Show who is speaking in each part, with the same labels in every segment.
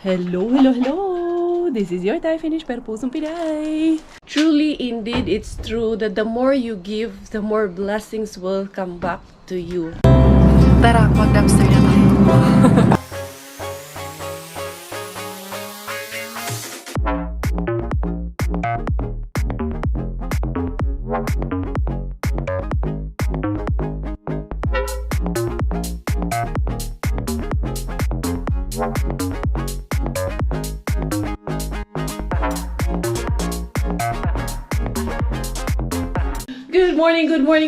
Speaker 1: Hello, hello, hello! This is your Thai Finish per Pusong Pinay. Truly, indeed, it's true that the more you give, the more blessings will come back to you.
Speaker 2: Tara, mag-dumpster na tayo.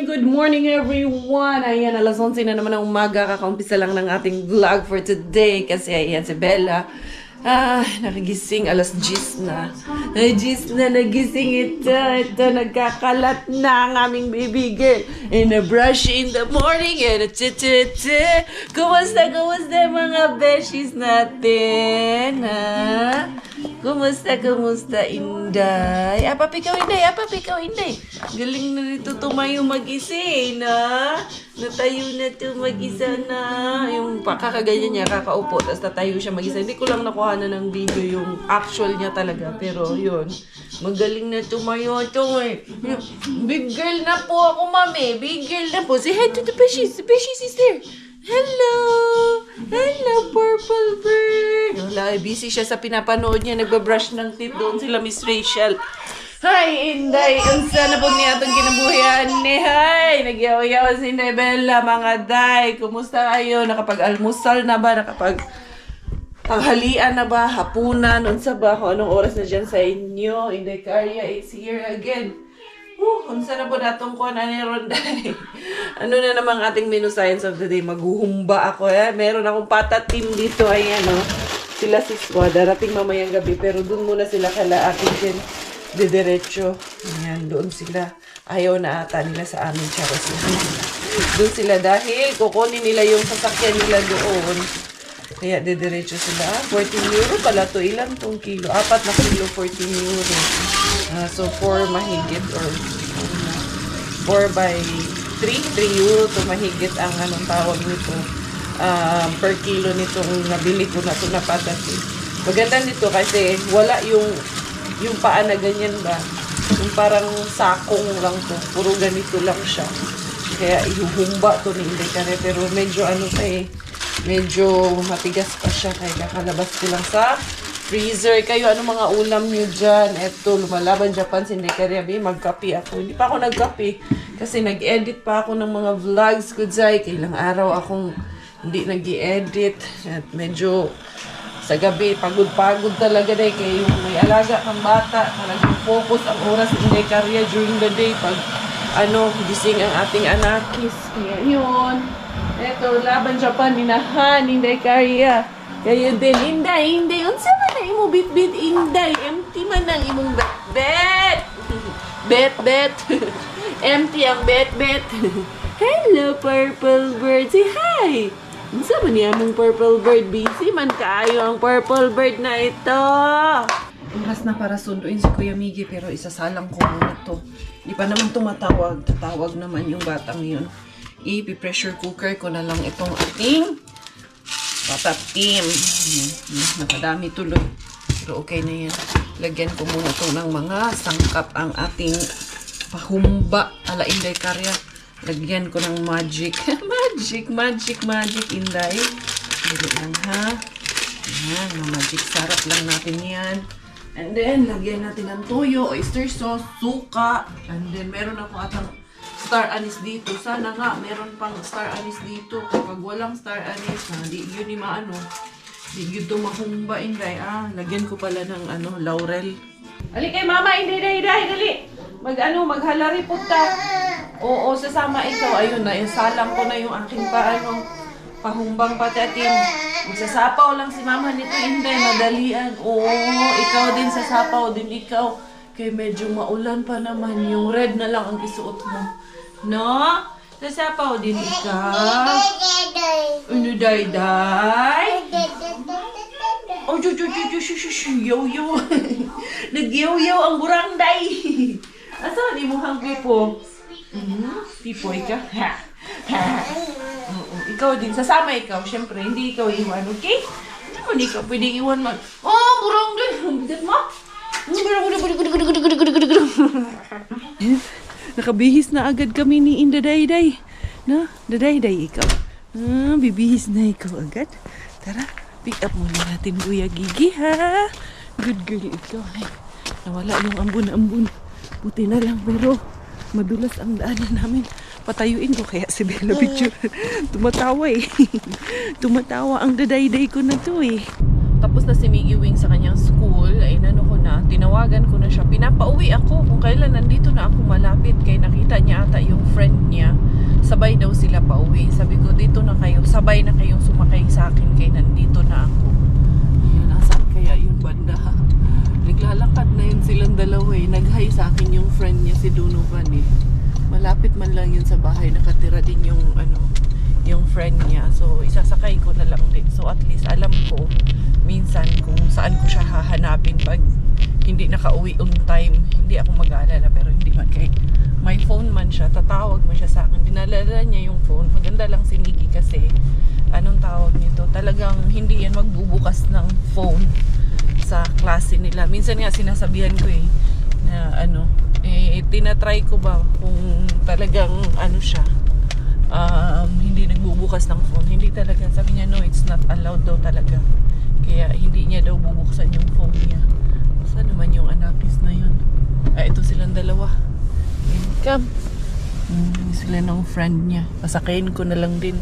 Speaker 1: Good morning everyone! Ayan, alas 11 na naman ng umaga. Kakaumpisa lang ng ating vlog for today. Kasi ayan si Bella. Nagising alas 10 na. Ay, 10 na nagising ito. Ito, nagkakalat na ang aming baby girl. And a brush in the morning. And a Kumusta mga beshies natin? Ha? Kumusta, Inday? Apap ikaw, Inday. Galing na nito tumayo mag-isa, na? Natayo na to mag-isa na. Yung kakakaganyan niya, kakaupo, tapos tatayo siya mag-isa. Hindi ko lang nakuha na ng video yung actual niya talaga. Pero yun, magaling na tumayo ito eh. Big girl na po ako, mami. Big girl na po. Say hi to the beshies. The beshies is there. Hello! Hello, purple bird! Wala, busy siya sa pinapanood niya. Nagbabrush ng teeth doon sila, Miss Rachel. Hi, Inday! Unsa na po niya itong kinabuhian ni Hi! Nagyaw-yaw si Inday Bella, mga day. Kumusta kayo? Nakapag-almusal na ba? Tanghalian na ba? Hapunan? Unsa ba? Kung anong oras na dyan sa inyo? Inday Carria is here again. Unsa na po datong ko na ni Ronday. Ano na namang ating menu science of the day? Maghuhumba ako. Meron akong patatim dito. Ayan, sila si Squad. Darating mamayang gabi. Pero dun muna sila kala akin din. Diretso. Ayan, doon sila. Ayaw na ata nila sa amin. Charos. Doon sila dahil kukunin nila yung sasakyan nila doon. Kaya diretso sila. 14 euro pala to. Ilan tong kilo? 4 na kilo, 14 euro. So 4 mahigit or 4 by 3 euro to mahigit ang anong tawag nito. Per kilo nitong nabili ko na ito na patati. Maganda nito kasi wala yung paa na ganyan ba. Yung parang sakong lang to. Puro ganito lang siya. Kaya ihuhumba to ni Inday Kare. Pero medyo medyo matigas pa siya. Kaya kakalabas ko lang sa freezer. Kayo, ano mga ulam nyo dyan? Eto, lumalaban Japan, Inday Kare. Magkape ako. Hindi pa ako nagkape. Kasi nag-edit pa ako ng mga vlogs ko dyan. Kailang araw akong hindi nag-i-edit. At medyo sa gabi, pagod talaga dahil kayo may alaga kang bata. Talagang focus ang oras ni Inday Kare during the day. Pag gising ang ating anakis. Kaya yun. Eto, laban Japan, ninahan, Inday Kare. Kayo din, Inday. Unsa man na imo bit-bit, Inday? Empty man ang imong bet. Bet. Empty ang bet. Hello, purple bird. Say hi. Unsa man niya mong purple bird? Busy man kaayo ang purple bird na ito. Oras na para sunduin si Kuya Miggy pero isasalang ko muna to. Di pa naman tumatawag. Tatawag naman yung batang yun. I-pressure cooker ko na lang itong ating patatim. Nakadami tuloy. Pero okay na yan. Lagyan ko muna ito ng mga sangkap ang ating pahumba ala Inday Kare. Lagyan ko ng magic. magic, Inday. Dili lang ha. Ayan, magic sarap lang natin yan. And then, lagyan natin ng toyo, oyster sauce, suka. And then, meron ako atang star anise dito. Sana nga, meron pang star anise dito. Kapag walang star anise, di yun ni maano. Di yun ito mahumba, Inday. Lagyan ko pala ng laurel. Ali kay mama, Inday, dali. Maghalari punta. Oo, sasama ikaw. Ayun na, salang ko na yung aking pahumbang patatim. Magsasapaw lang si mama nito, Inday, madalian. Oo, ikaw din sasapaw din ikaw. Kaya medyo maulan pa naman. Yung red na lang ang isuot mo. No? Sasapaw din ikaw. Ano, day? Oh, yo. Nagyaw-yaw ang burangday. Asa, di mo hang pipo? Pipoy ka? Ikaw din, sasama ikaw. Siyempre, hindi ikaw iwan, okay? Hindi ka pwedeng iwan man. Oh, burang din. Ang bigat mo. Nakabihis na agad kami ni Indadayday. Na, Dadayday ikaw. Bibihis na ikaw agad. Tara, pick up muna natin Kuya Gigi ha. Good girl ikaw. Ay, nawala yung ambun-ambun. Buti na lang pero madulas ang daanan namin. Patayuin ko kaya si Bella Picture. Tumatawa eh. Tumatawa ang Dadayday ko na to eh. Tapos na si Miggy Wing sa kanyang school, ay nano ko na, tinawagan ko na siya. Pinapauwi ako kung kailan nandito na ako malapit. Kaya nakita niya ata yung friend niya. Sabay daw sila pauwi. Sabi ko, dito na kayo. Sabay na kayong sumakay sa akin kaya nandito na ako. Ayun, nasaan kaya yung banda? Naglalakad na yun silang dalawa eh. Nag-hi sa akin yung friend niya si Donovan eh. Malapit man lang yun sa bahay. Nakatira din yung yung friend niya. So, isasakay ko na lang din. So, at least alam ko minsan kung saan ko siya hahanapin pag hindi nakauwi on time. Hindi ako mag-aalala pero hindi man kay may phone man siya. Tatawag man siya sa akin. Dinalala niya yung phone. Maganda lang si Miggy kasi anong tawag nito? Talagang hindi yan magbubukas ng phone sa klase nila. Minsan nga sinasabihan ko eh na tinatry ko ba kung talagang siya hindi nagbubukas ng phone. Hindi talaga. Sabi niya, no, it's not allowed daw talaga. Kaya hindi niya daw bubuksan yung phone niya. Saan naman yung anakis na yun? Ito silang dalawa. Come. Sila ng friend niya. Pasakayin ko na lang din.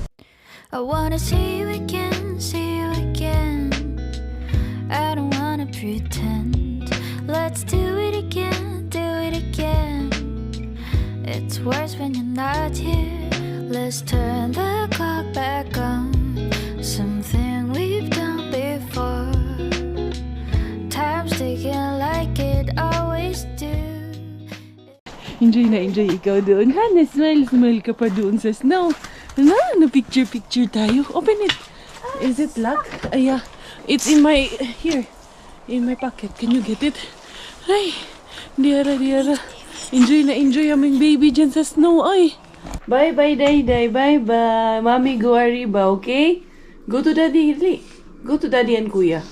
Speaker 3: I wanna see you again, see you again. I don't wanna pretend. Let's do it again, do it again. It's worse when you're not here. Let's turn the clock back on. Something we've done before. Time's ticking like it always do.
Speaker 1: Enjoy na enjoy ikaw doon. Ha, na-smile ka pa doon sa snow. Na-picture tayo. Open it. Is it locked? Yeah. It's in my, here. In my pocket. Can you get it? Ay, diara. Enjoy na enjoy aming baby dyan sa snow. Ay. Bye-bye, Day. Bye-bye. Mommy, go Arriba, okay? Go to daddy, Hili. Go to daddy and kuya.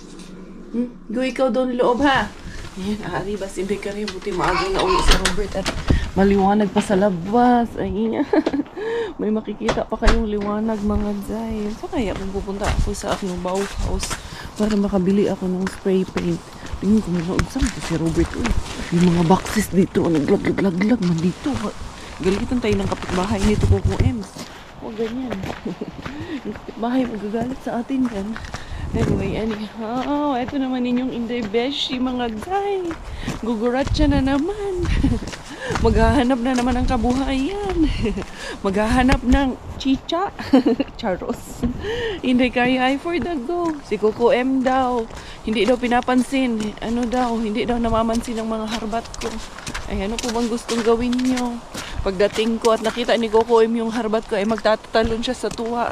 Speaker 1: Go ikaw doon loob, ha? Ayan, Arriba, simbi ka rin. Buti maaga na uwi si Robert at maliwanag pa sa labas. Ay, may makikita pa kayong liwanag, mga Zay. So, kaya kung pupunta ako sa aking Bauhaus para makabili ako ng spray paint. Tingin ko muna, saan ito si Robert? Yung mga boxes dito, naglag man dito. Galitan tayo ng kapitbahay nito, Coco Ems. Huwag ganyan. Yung kapitbahay magagalit sa atin yan. Anyway, anyhow, ito naman ninyong Inday Beshi, mga Zay. Guguratsa na naman. Maghahanap na naman ng kabuhayan. Maghahanap ng chicha. Charos. Inday Karya ay for the go. Si Coco M daw. Hindi daw pinapansin. Hindi daw namamansin ng mga harbat ko. Ay, ano po bang gustong gawin nyo? Pagdating ko at nakita ni Coco M yung harbat ko, ay magtatatalon siya sa tuwa.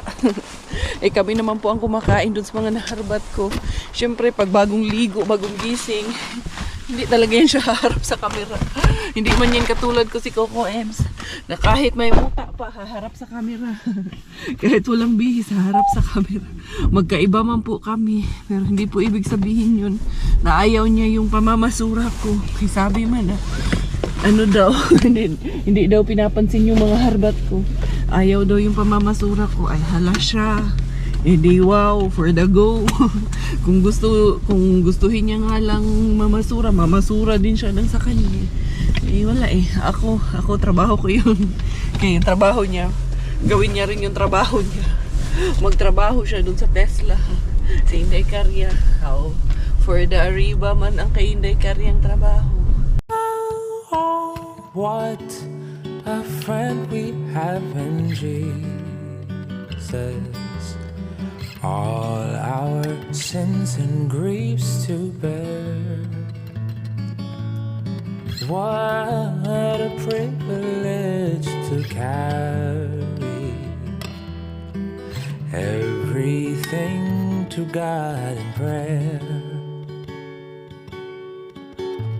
Speaker 1: Kami naman po ang kumakain dun sa mga naharbat ko. Siyempre, pag bagong ligo, bagong gising, hindi talaga yan siya haharap sa camera. Hindi man yan katulad ko si Coco Ems, na kahit may muta pa, haharap sa camera. Kahit walang bihis, haharap sa camera. Magkaiba man po kami, pero hindi po ibig sabihin yun na ayaw niya yung pamamasura ko. Sabi man daw, hindi daw pinapansin yung mga harbat ko. Ayaw daw yung pamamasura ko. Ay, hala siya. Di wow, for the go. kung gustuhin niya nga lang mamasura din siya nang sa kanya. Wala Ako, trabaho ko yun. Kaya yung trabaho niya, gawin niya rin yung trabaho niya. Magtrabaho siya dun sa Tesla. Si Inday Karya. For the Arriba man ang kay Inday Karyang trabaho.
Speaker 4: What a friend we have in Jesus. All our sins and griefs to bear. What a privilege to carry everything to God in prayer.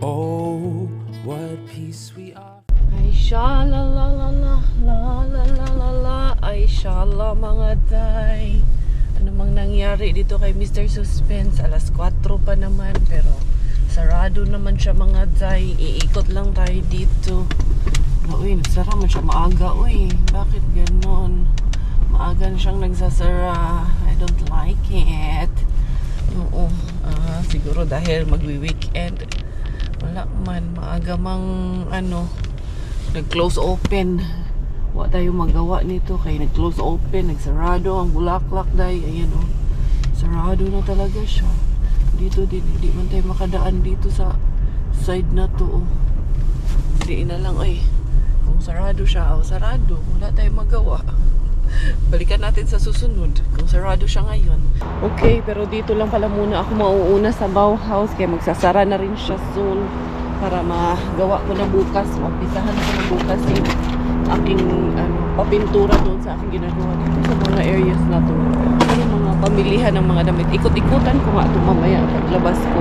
Speaker 4: Oh, what peace we are.
Speaker 1: Ay, sha-la-la-la-la, la-la-la-la-la, ay, sha-la, mga day. Ano mang nangyari dito kay Mr. Suspense? Alas 4 pa naman, pero sarado naman siya mga day. Iikot lang tayo dito. Uy, nagsara man siya maaga. Uy, bakit ganon? Maaga na siyang nagsasara. I don't like it. Oo, siguro dahil magwi-weekend. Wala man, maaga mang nag-close open. Wala tayo magawa nito kaya nag-close open, nagsarado ang bulaklak day. Ayan oh, sarado na talaga siya. Dito din, hindi man tayo makadaan dito sa side na to oh. Hindi na lang ay kung sarado siya, sarado, wala tayong magawa. Balikan natin sa susunod kung sarado siya ngayon. Okay, pero dito lang pala muna ako mauuna sa Bauhaus kaya magsasara na rin siya soon para magawa ko na bukas. Magpisahan ko na bukas aking papintura doon sa aking ginagawa dito sa mga areas na to. Pero mga pamilihan ng mga damit. Ikot-ikutan ko nga ito mamaya paglabas ko.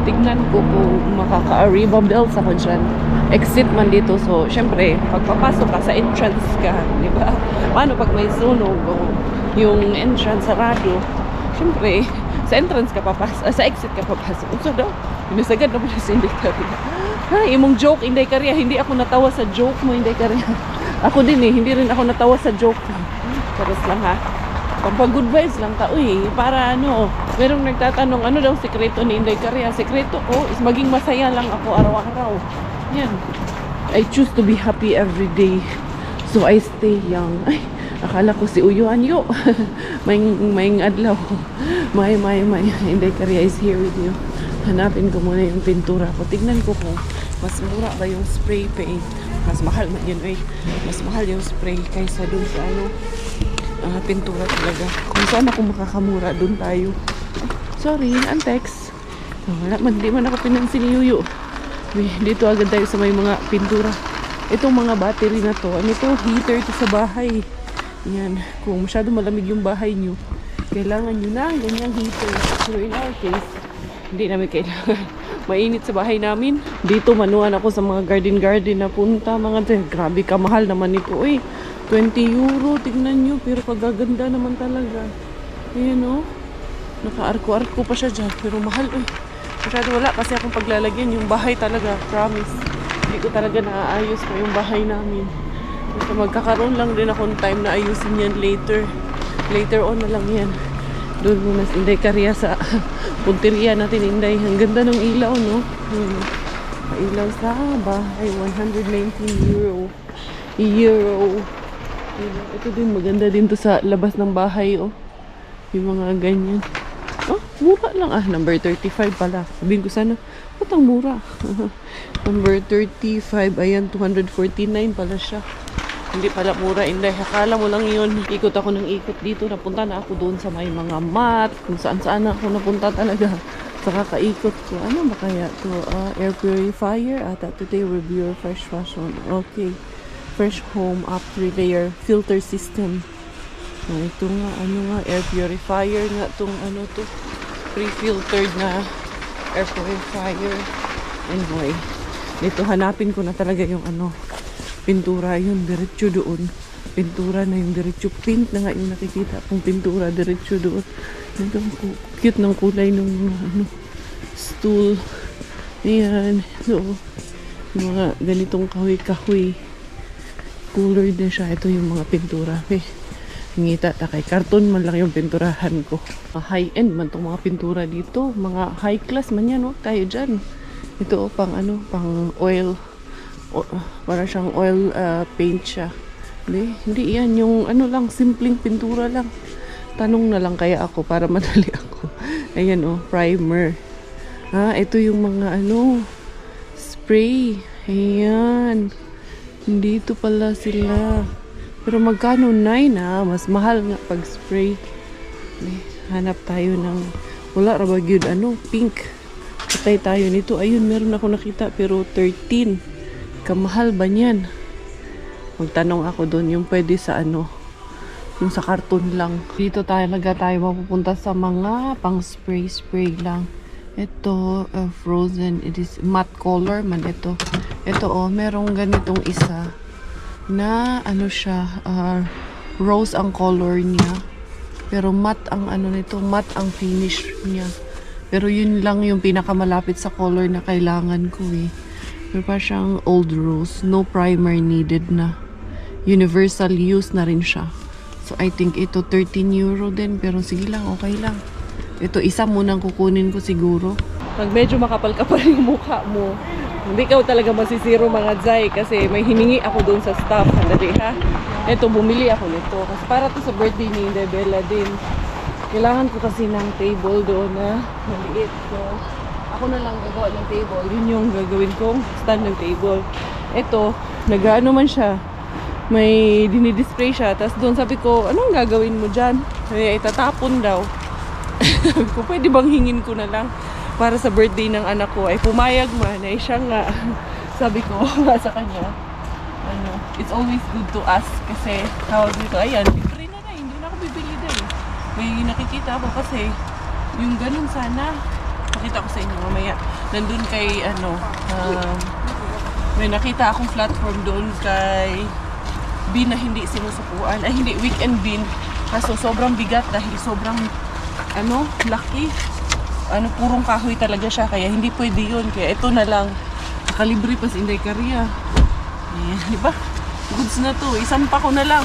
Speaker 1: Tignan ko kung makaka-Arriba Bells ako dyan. Exit man dito. So, syempre, pagpapasok ka sa entrance ka, di ba? Paano pag may sunog o yung entrance sarado? Syempre, sa entrance ka papasok, sa exit ka papasok. Unsa daw? Binasagad na pala si Inday Karya. Ay, imong joke, Inday Karya. Hindi ako natawa sa joke mo, Inday Karya. Ako din hindi rin ako natawa sa joke. Charos lang ha. Pampag-good vibes lang ta. Uy, para merong nagtatanong, ano daw sekreto ni Inday Karya? Sekreto ko is maging masaya lang ako araw-araw. Yan. I choose to be happy every day. So I stay young. Ay, akala ko si Uyo Anyo. may adlaw. May. Inday Karya is here with you. Hanapin ko muna yung pintura ko. Tignan ko kung mas mura ba yung spray paint. Mas mahal man yun eh. Mas mahal yung spray kaysa dun sa pintura talaga. Kung saan ako makakamura, dun tayo. Sorry, antex. Wala man, di man ako pinansin ni Yuyo. Dito agad tayo sa may mga pintura. Itong mga battery na to, heater to sa bahay. Yan, kung masyado malamig yung bahay nyo, kailangan nyo na ganyang heater. So in our case, hindi namin kailangan. Mainit sa bahay namin. Dito manuan ako sa mga garden na punta. Grabe kamahal naman ito. Uy, 20 euro. Tignan nyo. Pero kagaganda naman talaga. Ayan o. Naka-arko-arko pa siya dyan. Pero mahal eh. Masyado wala kasi akong paglalagyan. Yung bahay talaga. Promise. Hindi ko talaga naaayos pa yung bahay namin. Basta magkakaroon lang din akong time na ayusin yan later. Later on na lang yan. Doon muna si Inday Karya sa punteriya natin, Inday. Ang ganda ng ilaw, no? Ilaw sa bahay. 119 euro. Ito din, maganda din to sa labas ng bahay, oh. Yung mga ganyan. Oh, mura lang. Number 35 pala. Sabihin ko sana, ba't ang mura? Number 35. Ayan, 249 pala siya. Hindi pala mura, Inday. Akala mo lang yun. Ikot ako ng ikot dito. Napunta na ako doon sa may mga mat. Kung saan-saan ako napunta talaga. Sa kakaikot ko. Ano ba kaya to? Air purifier. Today review fresh fashion. Okay. Fresh home up 3-layer filter system. Ito nga, air purifier nga itong to. Pre-filtered na air purifier. Anyway. Dito hanapin ko na talaga yung pintura yun, diretso doon. Pintura na yung diretso. Pink na nga yung nakikita kong pintura, diretso doon. Ito, cute ng kulay ng stool. Ayan. So, mga ganitong kahoy-kahoy. Colored na siya. Ito yung mga pintura. Ngita ta kay karton man lang yung pinturahan ko. High-end man tong mga pintura dito. Mga high class man yan, wag tayo dyan. Ito, pang oil. Para siyang oil paint siya. Hindi yan. Yung lang, simpleng pintura lang. Tanong na lang kaya ako para madali ako. Ayan primer. Ito yung mga spray. Ayan. Dito pala sila. Pero magkano 9 mas mahal nga pag spray. Hanap tayo ng wala rabag yun pink. Patay tayo nito. Ayun, meron ako nakita pero 13. Kamahal ba niyan? Magtanong ako doon yung pwede sa yung sa karton lang. Dito talaga tayo mapupunta sa mga pang spray lang. Ito frozen, it is matte color man ito. Ito merong ganitong isa na siya rose ang color niya. Pero matte ang ano nito, matte ang finish niya. Pero yun lang yung pinakamalapit sa color na kailangan ko eh. Pero pa siyang old rose. No primer needed na. Universal use na rin siya. So I think ito 13 euro din. Pero sige lang, okay lang. Ito isa munang kukunin ko siguro. Pag medyo makapal-kapal yung mukha mo, hindi ka talaga masisiro mga Zay. Kasi may hiningi ako doon sa staff. Sandali ha. Ito, bumili ako nito. Kasi para to sa birthday ni Bella din. Kailangan ko kasi ng table doon na maliit. So, ako na lang gagawa ng table. Yun yung gagawin kong stand ng table. Ito, nag-ano man siya. May dinidisplay siya. Tapos doon sabi ko, anong gagawin mo dyan? Ay, itatapon daw. Sabi ko, pwede bang hingin ko na lang para sa birthday ng anak ko? Ay, pumayag man. Ay, siya nga. Sabi ko sa kanya, ano, it's always good to ask kasi tawag dito, ayan, libre na na, hindi na ako bibili din. May nakikita ako kasi yung ganun sana, nakita ko sa inyo mamaya, nandun kay ano, may nakita akong platform doon kay bin na hindi sinusukuan, ay hindi, weekend bin, kaso sobrang bigat dahil sobrang ano, laki, ano, purong kahoy talaga siya, kaya hindi pwede yun, kaya ito na lang, nakalibre pa si Inday Caria. Ayan, di ba? Goods na to. Isampa ko na lang.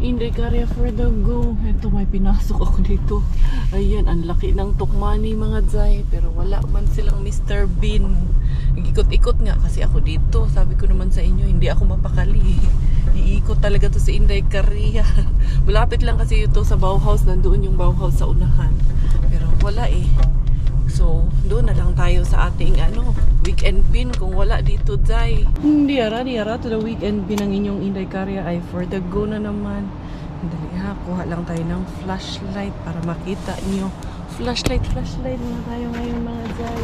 Speaker 1: Inday Caria for the go. Ito, may pinasok ako dito. Ayan, ang laki ng tukmani mga Zay. Pero wala man silang Mr. Bean. Nag-ikot-ikot nga kasi ako dito. Sabi ko naman sa inyo, hindi ako mapakali. Iikot talaga to si Inday Caria. Malapit lang kasi ito sa Bauhaus. Nandoon yung Bauhaus sa unahan. Pero wala eh. So, doon na lang tayo sa ating ano, weekend bin kung wala dito, Zay. Di ara to the weekend bin ang inyong Inday Caria ay for the go na naman. Dali ha, kuha lang tayo ng flashlight para makita niyo. Flashlight na tayo ngayon mga Zay.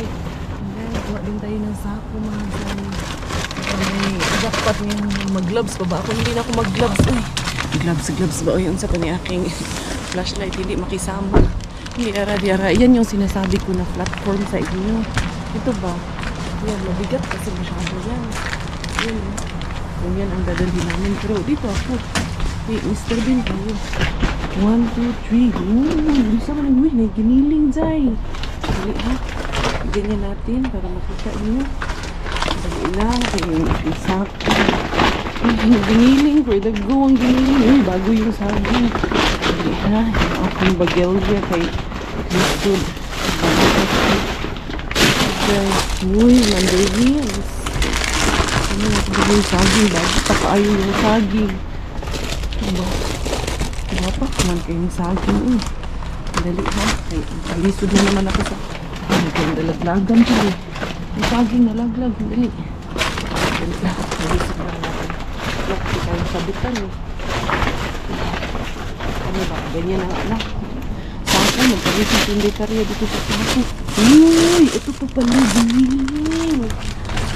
Speaker 1: And then, kuha din tayo ng sako mga Zay. May dapat ngayon mag-gloves pa ba? Ako hindi na ako mag-gloves. Uy, gloves ba? Uy, unsa pa ni aking flashlight, hindi makisama. Di ara. Yan yung sinasabi ko na platform sa inyo. Ito ba? Yan, mabigat kasi masyado yan. Yan. Kung yan ang dadalhin namin. Pero dito ako. Hey, Mr. Bean tayo. 1, 2, 3. Bisa ka nang may giniling, Zay. Dali ha. Ganyan natin para makita niyo. Dali lang. Kaya yung isako. Giniling. For the go ang giniling. Bago yung saging. Dali ha. Yung aking bagelya kay good. Uy, mandarins. Ano natin yung saging? Bakit pa kaayo yung saging? Diba pa? Kuman kayong saging eh. Dali ha? Ay, kalisod na naman ako sa... Ay, dalaglagan siya eh. Yung saging nalaglag. Dali. Dali ha? Kalisod na natin. Laki kayong sabitan eh. Ano ba? Ganyan ang anak. Sako, magkalisod yung Inday Caria dito sa sako. Uy! Ito pa pala giniling.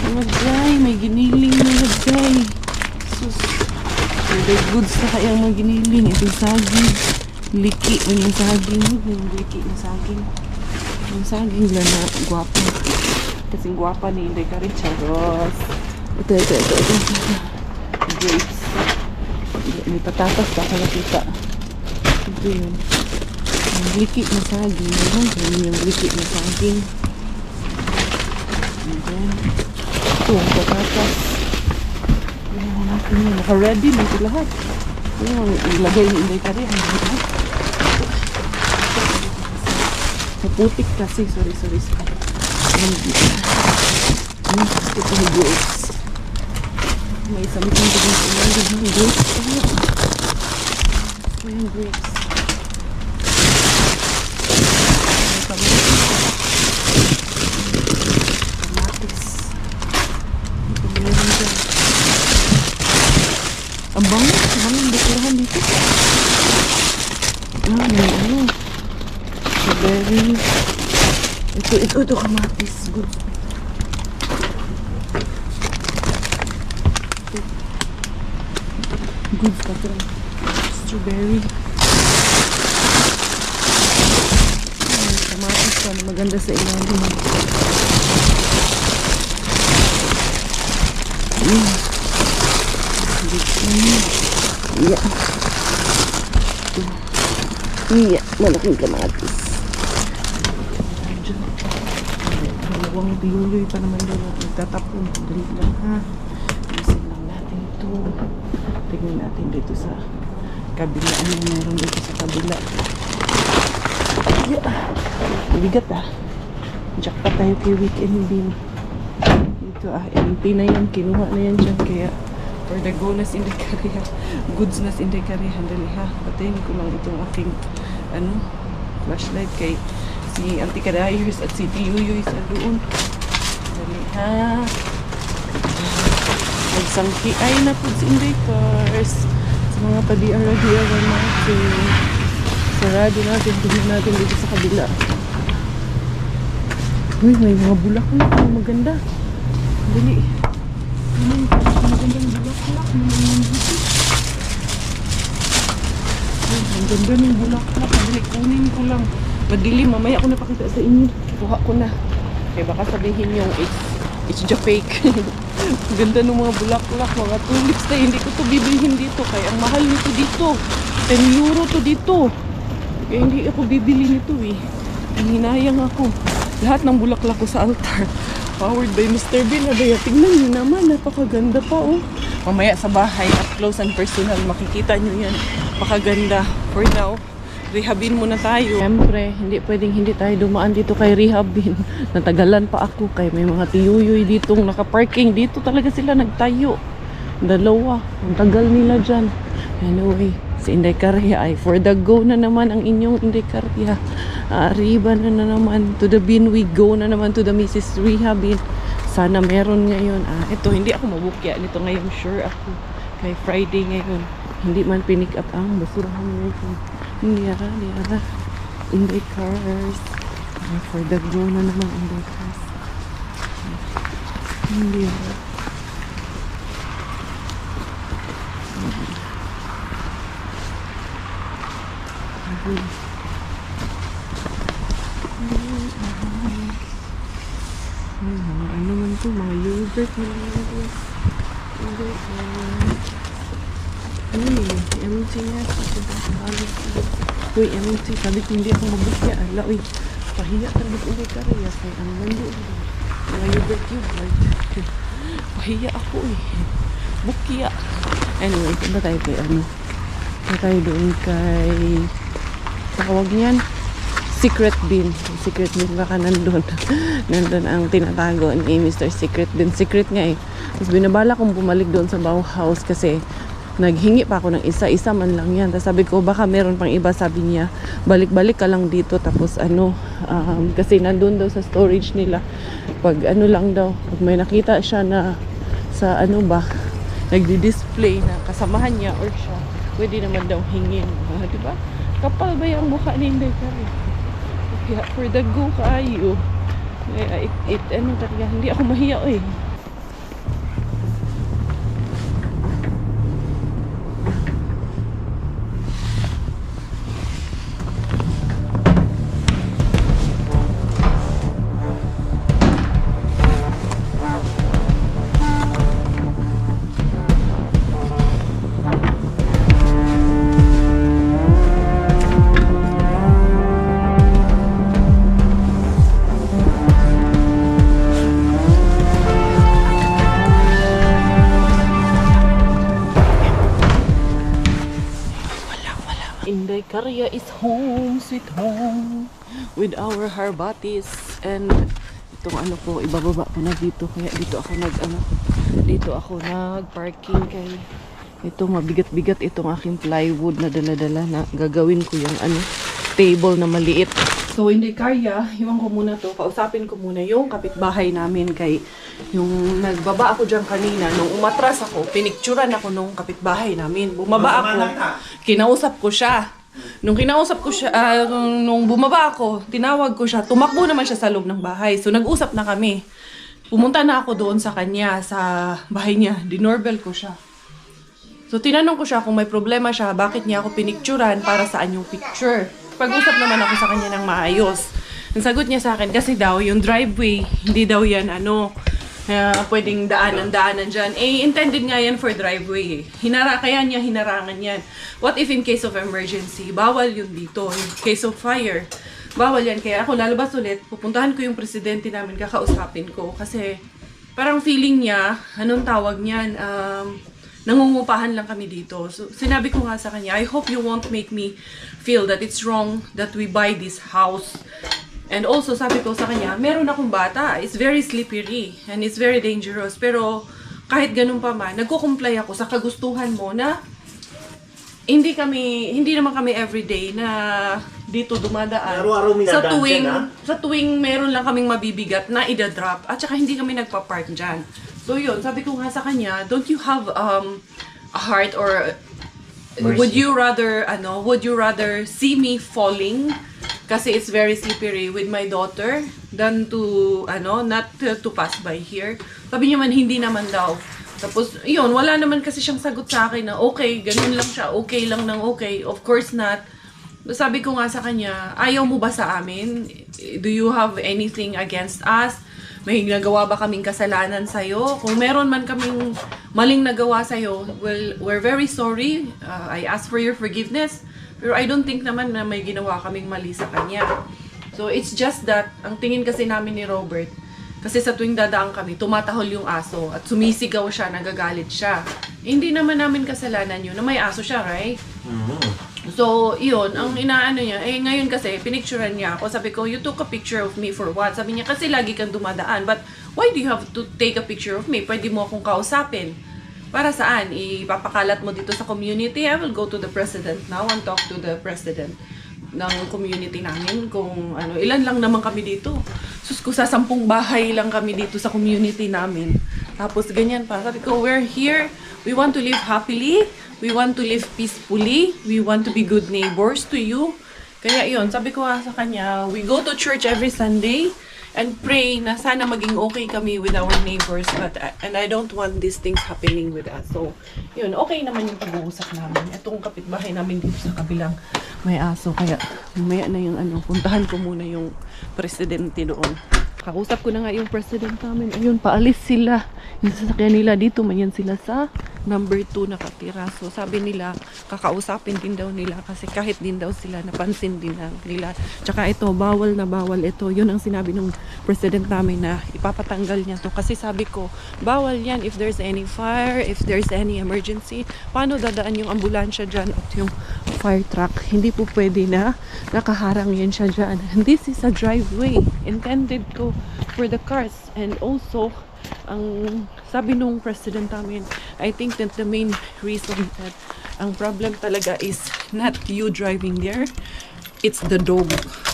Speaker 1: Mga Zay, may giniling mga Zay. Sus. May goods na kayang mga giniling. Ito yung saging. Liki mo yung saging. Yung liki na saging. Yung saging lang na guwapa. Kasing guwapa ni Inday Caria. Charos. Ito. Grapes. May patatas pa kaya kita. Ito yun. Yung liki na saging. Yung liki na saging. And then, ito ang patatas. Ayan natin yun. Naka-ready na ito lahat. Ayan, ilagay ni Inday Caria. Naputik kasi. Sorry. Ito yung grapes. May something to do yung grapes. Ayan, grapes. Kamatis. Ito meron dyan. Ang bango yung dekurahan dito. May ano. Strawberry. Ito kamatis. Good. Good pa ito. Strawberry. Kamatis pa na maganda sa ilalim. Yeah. Iya, malaking kamatis. Dalawang biyuloy pa naman doon at nagtatapon. Dali lang ha. Isin lang natin ito. Tingnan natin dito sa kabila. Ano meron dito sa kabila? Yeah. Bigat ah. Jackpot tayo kay Weekend Bean. Dito empty na yan. Kinuha na yan dyan. Kaya for the go na sindikaria. Goods na sindikaria. Dali ha. Patayin ko lang itong aking flashlight kay si Auntie Kadayers at si Tiyuyoy sa doon. Dali ha. Nagsangki ay na po si Indicars. Sa mga padi-ara-di-ara natin. Sarado natin. Tingnan natin dito sa kabila. Uy, may mga bulaklak na maganda. Dali. Magandang bulaklak. Ang ganda ng bulaklak. Dali, kunin ko lang. Madilim, mamaya ako napakita sa inyo. Kuha ko na. Kaya baka sabihin yung it's just fake. Ang ganda ng mga bulaklak, mga tulips na hindi ko to bibilhin dito. Kaya ang mahal nito dito. 10 euro to dito. Kaya hindi ako bibili nito eh. Hinayang ako. Lahat ng bulaklak ko sa altar. Powered by Mr. Bean. Abaya, tingnan nyo naman. Napakaganda pa oh. Mamaya sa bahay, up close and personal, makikita nyo yan. Napakaganda. For now, rehabin muna tayo. Siyempre, hindi pwedeng hindi tayo dumaan dito kay rehabin. Natagalan pa ako kay may mga tiyuyoy ditong nakaparking. Dito talaga sila nagtayo. Dalawa. Ang tagal nila dyan. Anyway, si Inday Karya ay for the go na naman ang inyong Inday Karya. Arriba na naman. To the bin we go na naman to the Mrs. Rehabin. Sana meron ngayon. Ito, hindi ako mabukya nito ngayon. Sure ako. Kay Friday ngayon. Hindi man pinick up ang basurahan ngayon. Hindi ara. Inday Cars. For the go na naman Inday Cars. Hindi ara. Ano man to, mga yogurt na lang ito. Empty nga. Uy, empty. Sabi ko hindi ako mabukya. Ala, uy. Pahiya talaga sa Inday Karya. Kaya ang lando. Mga yogurt. Pahiya ako eh. Bukya. Anyway, punta tayo kay punta tayo doon kay tawag niyan Secret Bean. Secret Bean baka nandun. Nandun ang tinatago ni Mr. Secret Bean. Secret nga eh. Tapos binabala kong bumalik doon sa Bauhaus kasi naghingi pa ako ng isa-isa man lang yan. Tapos sabi ko baka meron pang iba. Sabi niya balik-balik ka lang dito. Tapos kasi nandun daw sa storage nila. Pag lang daw, pag may nakita siya na sa nagdi-display na kasamahan niya or siya, pwede naman daw hingin. Diba? Kapal ba yung mukha ni Inday Karya? Kaya for the go kayo. Talaga, hindi ako mahiya eh. Inday Karya is home, sweet home with our harbatis and itong ko ibababa ko na dito kaya dito ako nag-parking kay ito mabigat-bigat itong aking plywood na dala-dala na gagawin ko yung table na maliit. So Inday Karya, iwan ko muna to, kausapin ko muna yung kapitbahay namin kay yung nagbaba ako dyan kanina, nung umatras ako, pinicturan ako nung kapitbahay namin. Bumaba ako, kinausap ko siya. Nung bumaba ako, tinawag ko siya, tumakbo naman siya sa loob ng bahay. So nag-usap na kami. Pumunta na ako doon sa kanya, sa bahay niya, dinorbell ko siya. So tinanong ko siya kung may problema siya, bakit niya ako pinicturan, para saan yung picture. Pag-usap naman ako sa kanya ng maayos. Ang sagot niya sa akin, kasi daw yung driveway, hindi daw yan pwedeng daanan dyan. Eh, intended nga yan for driveway eh. Kaya niya hinarangan yan. What if in case of emergency? Bawal yun dito. In case of fire, bawal yan. Kaya ako lalabas ulit, pupuntahan ko yung presidente namin, kakausapin ko. Kasi parang feeling niya, anong tawag niyan, nangungupahan lang kami dito. So, sinabi ko nga sa kanya, I hope you won't make me feel that it's wrong that we buy this house. And also, sabi ko sa kanya, meron akong bata. It's very slippery and it's very dangerous. Pero kahit ganun pa man, nagko-comply ako sa kagustuhan mo na hindi naman kami everyday na dito dumadaan.
Speaker 5: Araw-araw may dadaan dyan, ha?
Speaker 1: Sa tuwing meron lang kaming mabibigat na ida-drop at saka hindi kami nagpa-park dyan. So yun, sabi ko nga sa kanya, don't you have a heart or
Speaker 5: Mercy.
Speaker 1: would you rather see me falling kasi it's very slippery with my daughter than to not to pass by here. Sabi niya man hindi naman daw. Tapos yun, wala naman kasi siyang sagot sa akin na okay, ganun lang siya, okay lang ng okay. Of course not. Sabi ko nga sa kanya, ayaw mo ba sa amin? Do you have anything against us? May nagawa ba kaming kasalanan sa'yo? Kung meron man kaming maling nagawa sa'yo, well, we're very sorry. I ask for your forgiveness. Pero I don't think naman na may ginawa kaming mali sa kanya. So, it's just that, ang tingin kasi namin ni Robert, kasi sa tuwing dadaan kami, tumatahol yung aso at sumisigaw siya, nagagalit siya. Hindi naman namin kasalanan yun na may aso siya, right? So, yun, ang inaano niya, ngayon kasi, pinicturean niya ako. Sabi ko, you took a picture of me for what? Sabi niya, kasi lagi kang dumadaan. But, why do you have to take a picture of me? Pwede mo akong kausapin. Para saan? Ipapakalat mo dito sa community? I will go to the president now and talk to the president ng community namin kung ilan lang naman kami dito. Sus ko, sa 10 bahay lang kami dito sa community namin. Tapos ganyan pa. Sabi ko, we're here. We want to live happily. We want to live peacefully. We want to be good neighbors to you. Kaya yun, sabi ko sa kanya, we go to church every Sunday and pray na sana maging okay kami with our neighbors. And I don't want these things happening with us. So, yun, okay naman yung pag-uusap namin. Itong kapitbahay namin dito sa kabilang may aso. Kaya, mamaya na yung puntahan ko muna yung presidente doon. Kausap ko na nga yung president namin. Ayun, paalis sila. Yung sasakyan nila dito, mayan sila sa number 2 nakatira. So, sabi nila, kakausapin din daw nila kasi kahit din daw sila, napansin din nila. Tsaka ito, bawal na bawal ito. Yun ang sinabi ng president namin na ipapatanggal niya to. Kasi sabi ko, bawal yan if there's any fire, if there's any emergency. Paano dadaan yung ambulansya dyan at yung fire truck? Hindi po pwede na nakaharang yan siya dyan. This is a driveway intended for the cars. And also, ang sabi nung president namin, I think that the main reason that ang problem talaga is not you driving there, it's the dog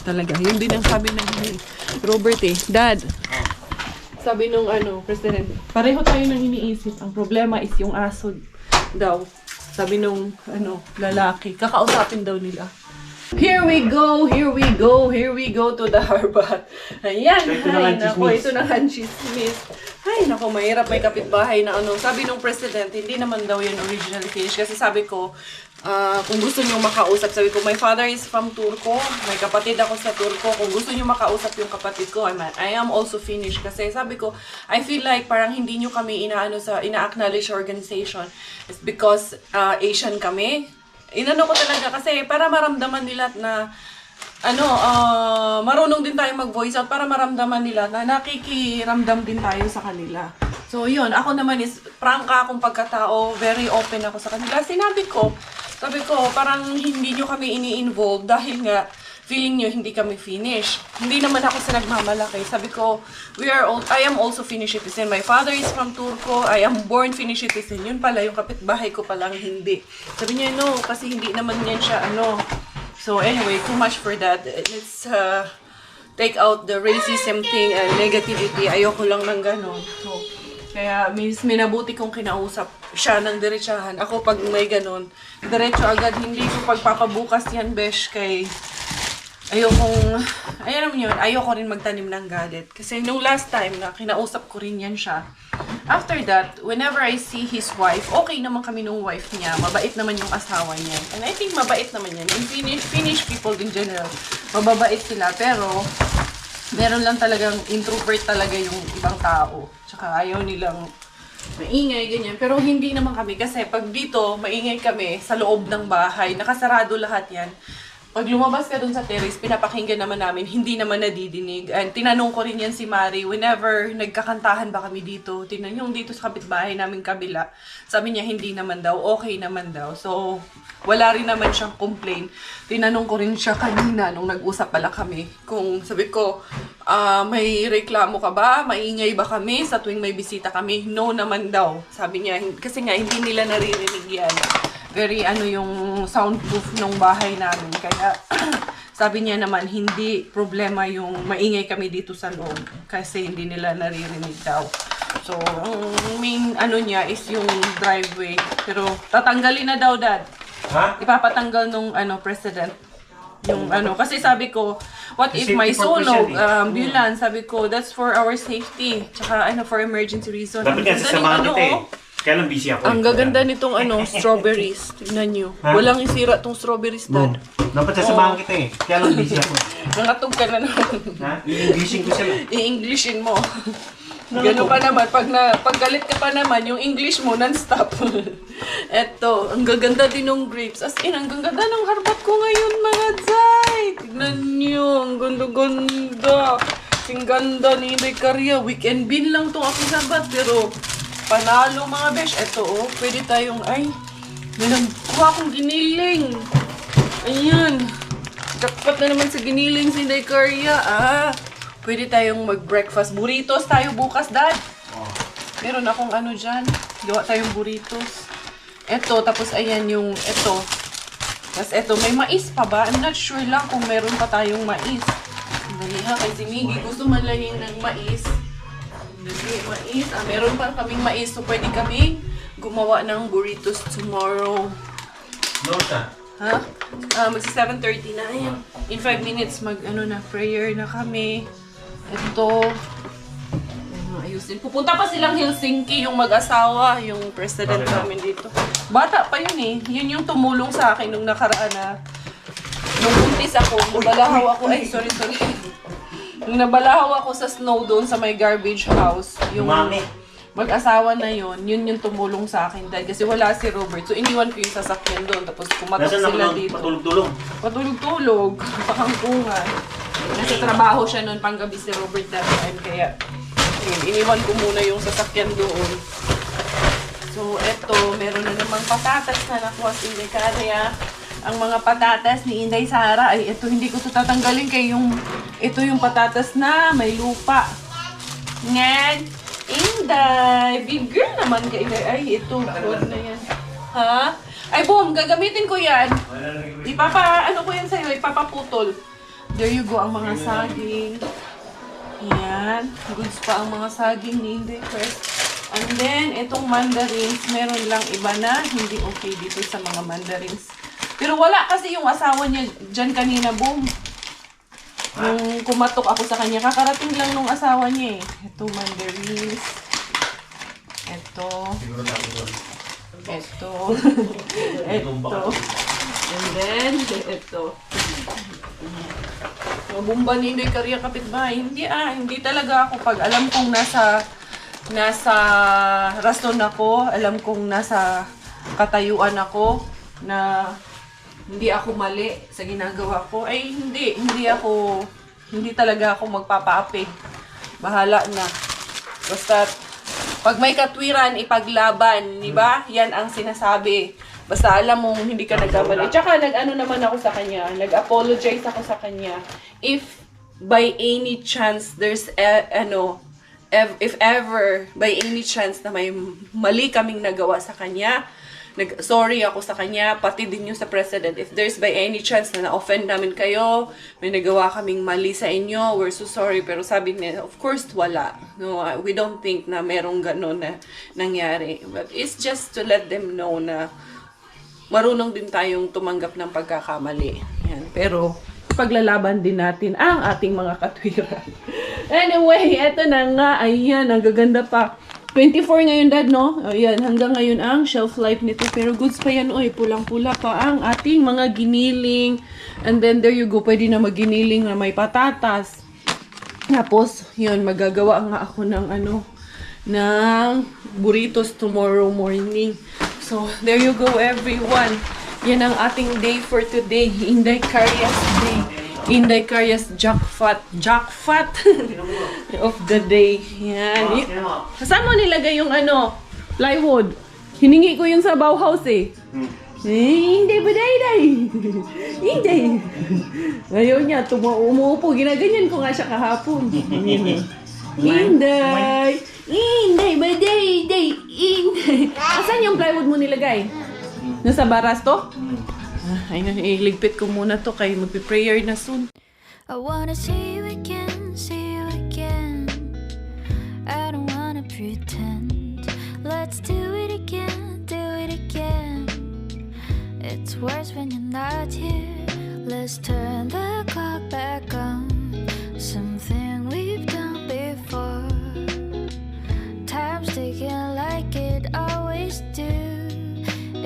Speaker 1: talaga. Yun din ang sabi ng Robert Dad, sabi nung president, pareho tayo nang iniisip. Ang problema is yung aso daw. Sabi nung lalaki, kakausapin daw nila. Here we go to the Harbat. Ayan, ay nako, ito na ang chismis. Ay nako, mahirap may kapitbahay na sabi nung president, hindi naman daw yun originally finished. Kasi sabi ko, kung gusto nyo makausap, sabi ko, my father is from Turco, may kapatid ako sa Turco, kung gusto nyo makausap yung kapatid ko, I am also finished. Kasi sabi ko, I feel like parang hindi nyo kami ina-acknowledge organization. It's because Asian kami. Inano ko talaga kasi para maramdaman nila na marunong din tayo mag-voice out para maramdaman nila na nakikiramdam din tayo sa kanila. So yun, ako naman is prangka akong pagkatao, very open ako sa kanila. Sabi ko, parang hindi nyo kami ini-involve dahil nga feeling nyo hindi kami finish. Hindi naman ako sa nagmamalaki. Sabi ko, I am also Finnish citizen. My father is from Turco. I am born Finnish citizen. Yun pala, yung kapitbahay ko palang hindi. Sabi niya, no, kasi hindi naman yan siya, So anyway, too much for that. Let's take out the racism thing and negativity. Ayoko lang ng gano'n. So, kaya minabuti kong kinausap siya ng diretsahan. Ako pag may gano'n, diretso agad. Hindi ko pagpapabukas yan, besh, kay ayoko rin magtanim ng galit. Kasi nung last time na kinausap ko rin yan siya, after that, whenever I see his wife, okay naman kami nung wife niya. Mabait naman yung asawa niya. And I think mabait naman yan. In Finnish people in general, mababait sila. Pero, Meron lang talagang introvert talaga yung ibang tao. Tsaka ayaw nilang maingay, ganyan. Pero hindi naman kami kasi pag dito, maingay kami sa loob ng bahay. Nakasarado lahat yan. Pag lumabas ka dun sa terrace, pinapakinggan naman namin, hindi naman nadidinig. And tinanong ko rin yan si Mari, whenever nagkakantahan ba kami dito, tinanong dito sa kapitbahay namin kabila, sabi niya hindi naman daw, okay naman daw. So, wala rin naman siyang complain. Tinanong ko rin siya kanina nung nag-usap pala kami. Kung sabi ko, may reklamo ka ba? Maingay ba kami sa tuwing may bisita kami? No naman daw. Sabi niya, kasi nga hindi nila naririnig yan. Very yung soundproof ng bahay namin. Kaya sabi niya naman hindi problema yung maingay kami dito sa loob kasi hindi nila naririnig daw. So, ang main niya is yung driveway. Pero tatanggalin na daw, Dad.
Speaker 5: Ha?
Speaker 1: Ipapatanggal nung president. Yung kasi sabi ko, what if
Speaker 5: Safety
Speaker 1: may sunog,
Speaker 5: purpose yan
Speaker 1: Bulan, sabi ko, that's for our safety. Tsaka for emergency reason.
Speaker 5: Dapat nga sasamahan kita eh. Kaya lang busy ako.
Speaker 1: Ang gaganda nitong strawberries. Tignan nyo.
Speaker 5: Ha?
Speaker 1: Walang isira tong strawberries, Dad.
Speaker 5: Dapat sasamahan kita eh. Kaya lang busy ako.
Speaker 1: Nangatog ka na naman.
Speaker 5: Ha? I-Englishin ko sila.
Speaker 1: I-Englishin mo. Gano'n pa naman. Pag galit ka pa naman, yung English mo non-stop. Eto, ang gaganda din ng grapes. As in, ang gaganda ng harbat ko ngayon, mga Zay. Tignan nyo, ang ganda-ganda. Ang ganda ni Inday Caria. Weekend bin lang tong aking harbat, pero panalo mga besh. Eto, pwede tayong, may nagkuha akong giniling. Ayan. Jackpot na naman sa giniling si Inday Caria. Pwede tayong mag-breakfast. Burritos tayo bukas, Dad. Meron akong dyan. Gawa tayong burritos. Eto, tapos ayan yung eto. Tapos eto, may mais pa ba? I'm not sure lang kung meron pa tayong mais. Dali ha, kay si Miggy gusto malayin ng mais. Dali, mais. Meron pa kaming mais. So, pwede kaming gumawa ng burritos tomorrow.
Speaker 5: No, siya.
Speaker 1: Ha? Magsi 7:30 na. Ayan. In 5 minutes, prayer na kami. Ito. Ayusin. Pupunta pa silang Helsinki, yung mag-asawa, yung president namin dito. Bata pa yun eh. Yun yung tumulong sa akin nung nakaraan na nung buntis ako, nabalahaw ako. Sorry. Nung nabalahaw ako sa snow doon sa may garbage house. Yung mag-asawa na yun yung tumulong sa akin dahil kasi wala si Robert. So, iniwan ko yung sasakyan doon. Tapos kumatok sila dito.
Speaker 5: Patulog-tulog?
Speaker 1: Patulog-tulog. Pakangkungan. Nasa trabaho siya noon panggabi si Robert that time. Kaya, iniwan ko muna yung sasakyan doon. So, eto, meron na namang patatas na nakuha si Inday Caria. Ang mga patatas ni Inday Sara, ito hindi ko ito tatanggalin kay ito yung patatas na may lupa. Ngad, Inday, big girl naman kay Inday. Ito, food na yan. Ha? Boom, gagamitin ko yan. Ko yan sa'yo, ipapaputol. There you go, ang mga saging. Yan. Goods pa ang mga saging ni Inday first. And then, itong mandarins, meron lang iba na hindi okay dito sa mga mandarins. Pero wala kasi yung asawa niya dyan kanina, boom. Nung kumatok ako sa kanya, kakarating lang nung asawa niya eh. Ito, mandarins. Ito. Ito. Ito. And then, ito. Mabumba ni Inday Caria kapitbahay. Hindi talaga ako pag alam kong nasa rason ako, alam kong nasa katayuan ako na hindi ako mali sa ginagawa ko, hindi talaga ako magpapaapi. Bahala na. Basta pag may katwiran, ipaglaban, di ba? Yan ang sinasabi. Basta alam mong hindi ka nagkamali. Tsaka naman ako sa kanya, nag-apologize ako sa kanya. If by any chance there's if ever by any chance na may mali kaming nagawa sa kanya, sorry ako sa kanya, pati din yung sa president. If there's by any chance na na-offend namin kayo, may nagawa kaming mali sa inyo, we're so sorry. Pero sabi niya, of course, wala. No, we don't think na merong ganon na nangyari. But it's just to let them know na marunong din tayong tumanggap ng pagkakamali. Yan. Pero, paglalaban din natin ang ating mga katwiran. Anyway, eto na nga. Ayan, ang gaganda pa. 24 ngayon, Dad, no? Ayan, hanggang ngayon ang shelf life nito. Pero goods pa yan, oy. Pulang-pula pa ang ating mga giniling. And then, there you go. Pwede na maginiling na may patatas. Tapos, yun, magagawa nga ako ng ng burritos tomorrow morning. So, there you go everyone. Yan ang ating day for today. Inday Carias day. Inday Carias jackpot of the day. Yan. Saan mo nilagay yung plywood? Hiningi ko yun sa Bauhaus eh. Hindi ba day? Hindi. Ayaw niya, umuupo. Ginaganyan ko nga siya kahapon. Inday! Inday ba day? Inday! Asan yung plywood mo nilagay? Nasa baras to? Ayun, iligpit ko muna to kay magpi-prayer na soon.
Speaker 3: I wanna see you again, see you again. I don't wanna pretend. Let's do it again, do it again. It's worse when you're not here. Let's turn the clock back on. Something we've done before. Time's ticking like it always do.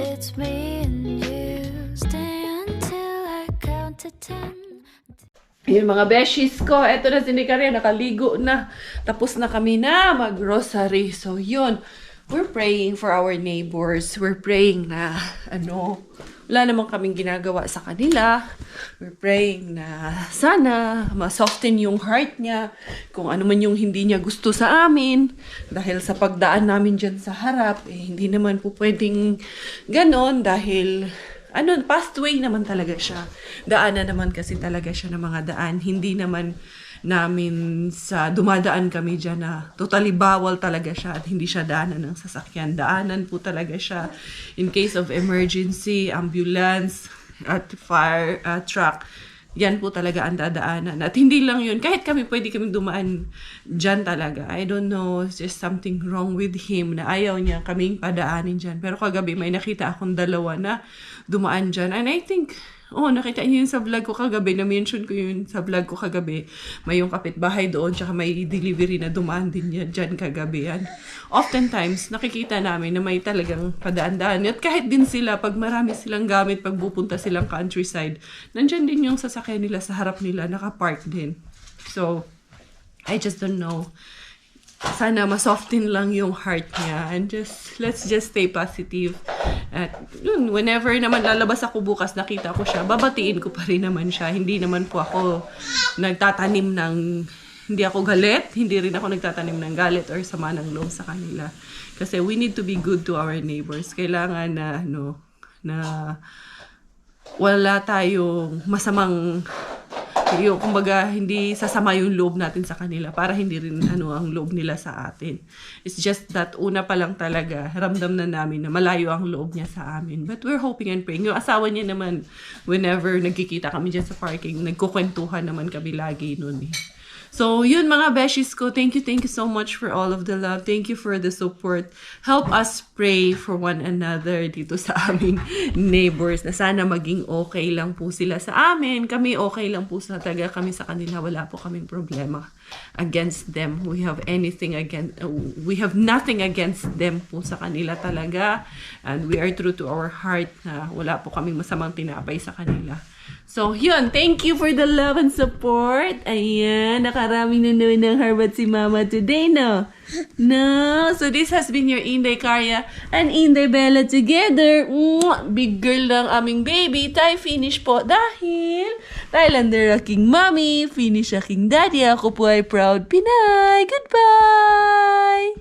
Speaker 3: It's me and you. Stay until I count to 10.
Speaker 1: Yung mga beshies ko, eto na si Nicaria, nakaligo na. Tapos na kami na mag-rosary. So yun, we're praying for our neighbors. We're praying na, wala namang kaming ginagawa sa kanila. We're praying na sana ma-soften yung heart niya. Kung ano man yung hindi niya gusto sa amin. Dahil sa pagdaan namin dyan sa harap, hindi naman po pwedeng ganon dahil past way naman talaga siya. Daanan naman kasi talaga siya ng mga daan. Hindi naman namin dumadaan kami dyan na totally bawal talaga siya at hindi siya daanan ng sasakyan. Daanan po talaga siya in case of emergency, ambulance, at fire truck. Yan po talaga ang dadaanan. At hindi lang yun, kahit pwede kami dumaan dyan talaga. I don't know, it's just something wrong with him na ayaw niya kaming padaanin dyan. Pero kagabi may nakita akong dalawa na dumaan dyan. And I think, nakita niyo yun sa vlog ko kagabi, na-mention ko yun sa vlog ko kagabi. May yung kapitbahay doon, tsaka may delivery na dumaan din yan dyan kagabi. And oftentimes, nakikita namin na may talagang padaan-daan. At kahit din sila, pag marami silang gamit, pag pupunta silang countryside, nandyan din yung sasakyan nila sa harap nila, nakapark din. So, I just don't know. Sana masoften lang yung heart niya and let's just stay positive. At yun, whenever naman lalabas ako bukas, nakita ko siya, babatiin ko pa rin naman siya. Hindi naman po ako nagtatanim ng, hindi ako galit, hindi rin ako nagtatanim ng galit or sama ng loob sa kanila. Kasi we need to be good to our neighbors. Kailangan na, na wala tayong masamang kumbaga, hindi sasama yung loob natin sa kanila para hindi rin ang loob nila sa atin. It's just that una pa lang talaga, ramdam na namin na malayo ang loob niya sa amin. But we're hoping and praying. Yung asawa niya naman, whenever nagkikita kami dyan sa parking, nagkukwentuhan naman kami lagi nun eh. So, yun mga beshies ko. Thank you so much for all of the love. Thank you for the support. Help us pray for one another dito sa aming neighbors na sana maging okay lang po sila sa amin. Kami okay lang po sa taga kami sa kanila. Wala po kaming problema against them. We have nothing against them po sa kanila talaga. And we are true to our heart na wala po kaming masamang tinapay sa kanila. So, yun. Thank you for the love and support. Ayan. Nakaraming nanonood ng Harvard si Mama today, no? No. So, this has been your Inday Caria and Inday Bella together. Big girl lang aming baby. Tayo finish po dahil Thailander aking mommy. Finish aking daddy. Ako po ay proud Pinay. Goodbye!